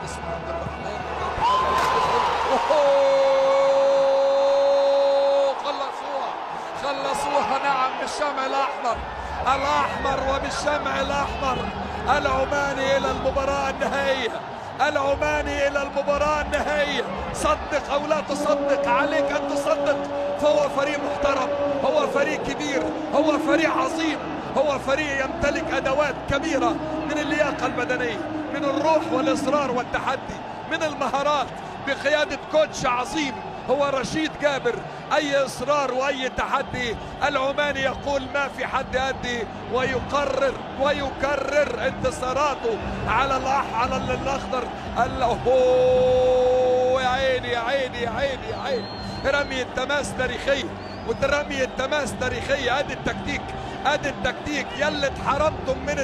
اسمه عبد الرحمن. خلصوها نعم بالشمع الأحمر وبالشمع الأحمر. العماني إلى المباراة النهائية، العماني إلى المباراة النهائية. صدق أو لا تصدق، عليك أن تصدق، فهو فريق محترم، هو فريق كبير، هو فريق عظيم، هو فريق يمتلك أدوات كبيرة من اللياقة البدنية، من الروح والإصرار والتحدي، من المهارات، بقيادة كوتش عظيم هو رشيد جابر. أي إصرار وأي تحدي، العماني يقول ما في حد يأدي، ويقرر ويكرر انتصاراته على الأخضر. يا عيني يا عيني يا عيني يا عيني، رمية تماس تاريخية، ورمية تماس تاريخية. ادي التكتيك، ادي التكتيك يلي اتحرمتم من